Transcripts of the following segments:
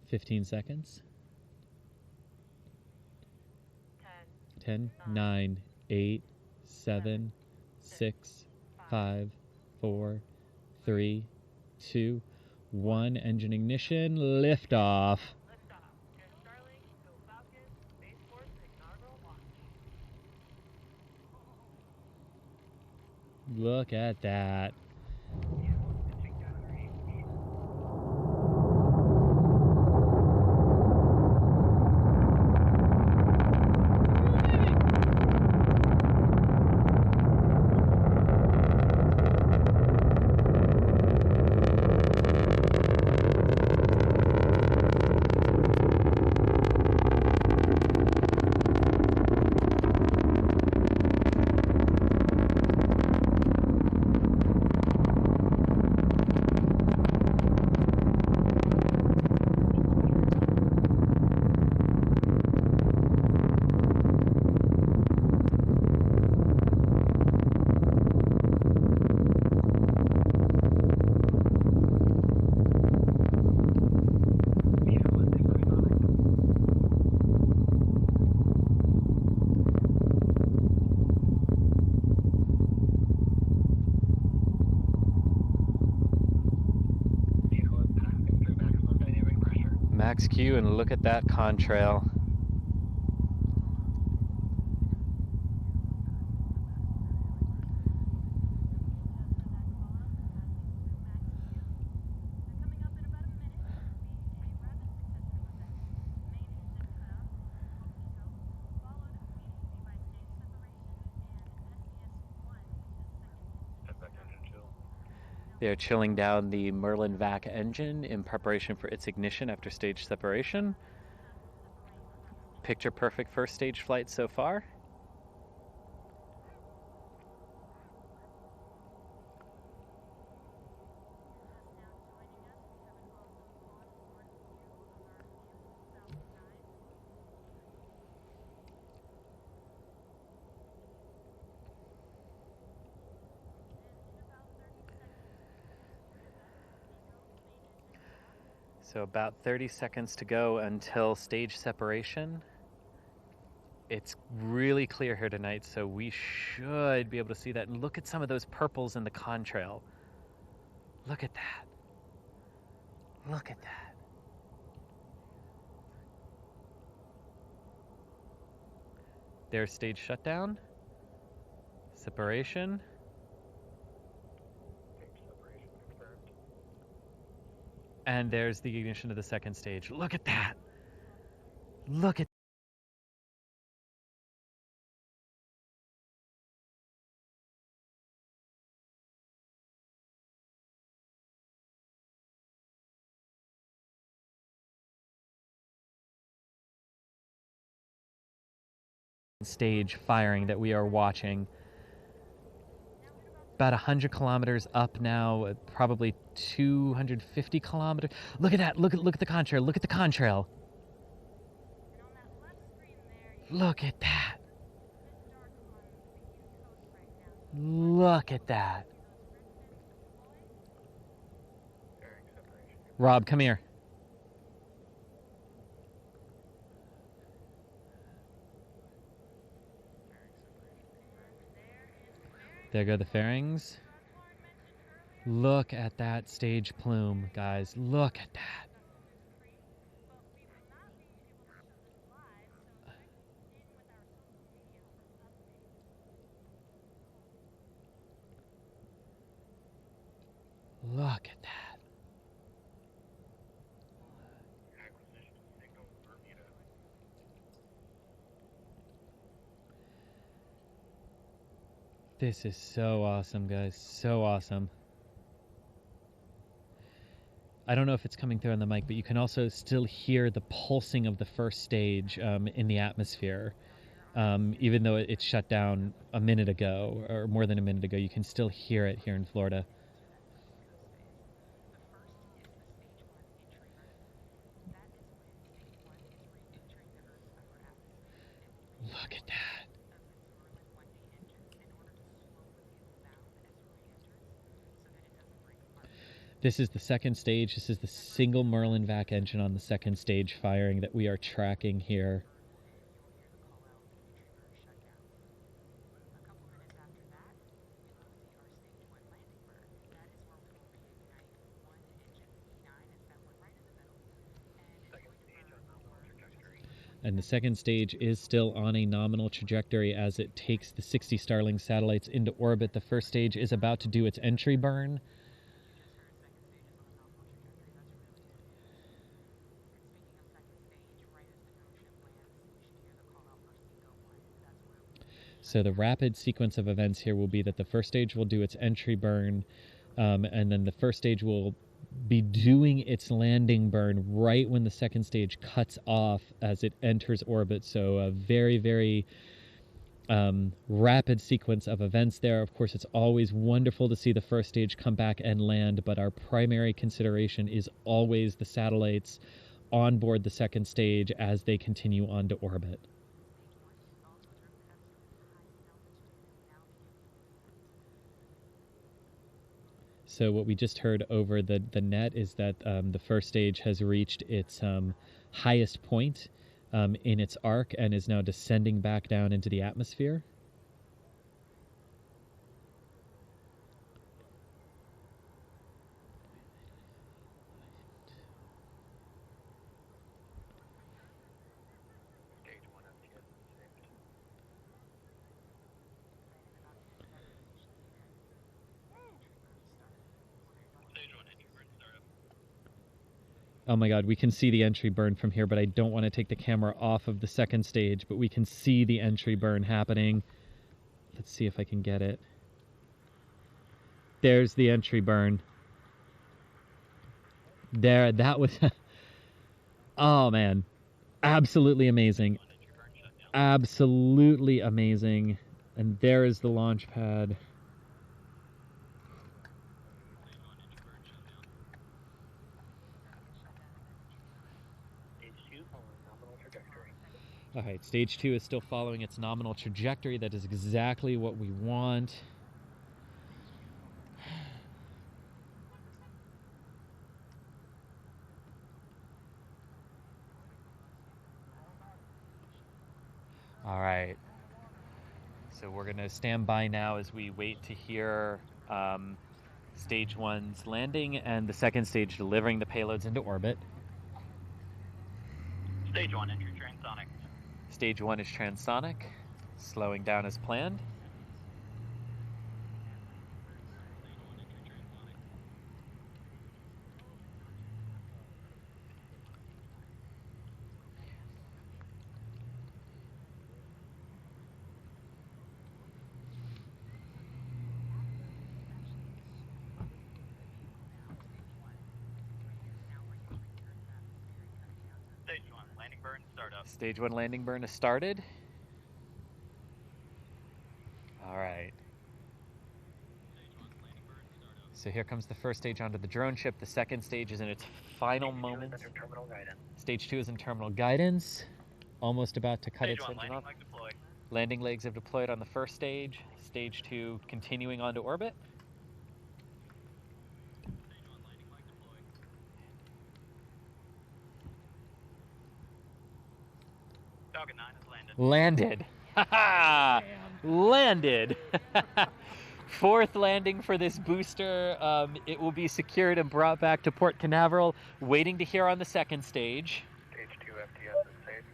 15 seconds. 10, 9, 8, 7, 6, 5, 4, 3, 2, 1. Engine ignition, liftoff. Look at that. Max Q, and look at that contrail. They're chilling down the Merlin vac engine in preparation for its ignition after stage separation. Picture perfect first stage flight so far. So about 30 seconds to go until stage separation. It's really clear here tonight, so we should be able to see that. And look at some of those purples in the contrail. Look at that. Look at that. There's stage shutdown. Separation. And there's the ignition of the second stage. Look at that. Look at stage firing that we are watching. About 100 kilometers up now, probably 250 kilometers. Look at that. Look at the contrail. Look at the contrail. Look at that. Look at that. Rob, come here. There go the fairings. Look at that stage plume, guys. Look at that. Look at that. This is so awesome, guys. So awesome. I don't know if it's coming through on the mic, but you can also still hear the pulsing of the first stage in the atmosphere. Even though it shut down a minute ago, or more than a minute ago, you can still hear it here in Florida. Look at that. This is the second stage. This is the single Merlin vac engine on the second stage firing that we are tracking here. And the second stage is still on a nominal trajectory as it takes the 60 Starlink satellites into orbit. The first stage is about to do its entry burn. So the rapid sequence of events here will be that the first stage will do its entry burn, and then the first stage will be doing its landing burn right when the second stage cuts off as it enters orbit. So a very, very rapid sequence of events there. Of course, it's always wonderful to see the first stage come back and land, but our primary consideration is always the satellites on board the second stage as they continue on to orbit. So what we just heard over the net is that the first stage has reached its highest point in its arc and is now descending back down into the atmosphere. Oh my god, we can see the entry burn from here, but I don't want to take the camera off of the second stage, but we can see the entry burn happening. Let's see if I can get it. There's the entry burn. There, that was... oh man, absolutely amazing. Absolutely amazing. And there is the launch pad. All right, stage 2 is still following its nominal trajectory. That is exactly what we want. All right. So we're going to stand by now as we wait to hear stage 1's landing and the second stage delivering the payloads into orbit. Stage 1, entry transonic. Stage 1 is transonic, slowing down as planned. Stage 1, landing burn, startup. Stage 1 landing burn is started. All right. So here comes the first stage onto the drone ship. The second stage is in its final moments. Stage 2 is in terminal guidance. Almost about to cut Stage its 1, engine landing off. leg deployed. Landing legs have deployed on the first stage. Stage 2 continuing onto orbit. Falcon 9 has landed. Landed. Landed. Fourth landing for this booster. It will be secured and brought back to Port Canaveral, waiting to hear on the second stage. Stage 2 FTS is saved.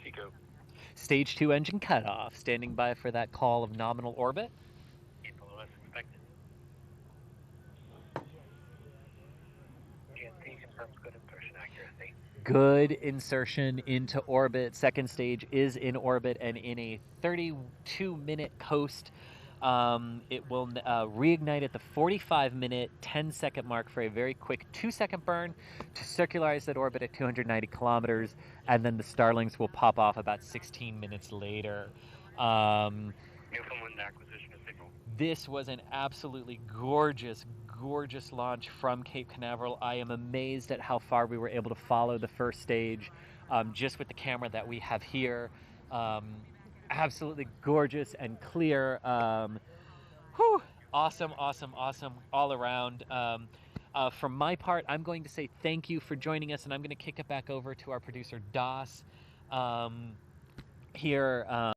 Chico. Stage 2 engine cutoff, standing by for that call of nominal orbit. Below as expected. GNC confirms good insertion accuracy. Good insertion into orbit. Second stage is in orbit and in a 32-minute coast. It will reignite at the 45-minute, 10-second mark for a very quick 2-second burn to circularize that orbit at 290 kilometers, and then the Starlings will pop off about 16 minutes later. Newfoundland acquisition of signal. This was an absolutely gorgeous, gorgeous launch from Cape Canaveral. I am amazed at how far we were able to follow the first stage just with the camera that we have here. Absolutely gorgeous and clear. Whew, awesome, awesome, awesome all around. From my part, I'm going to say thank you for joining us, and I'm going to kick it back over to our producer, Das, here.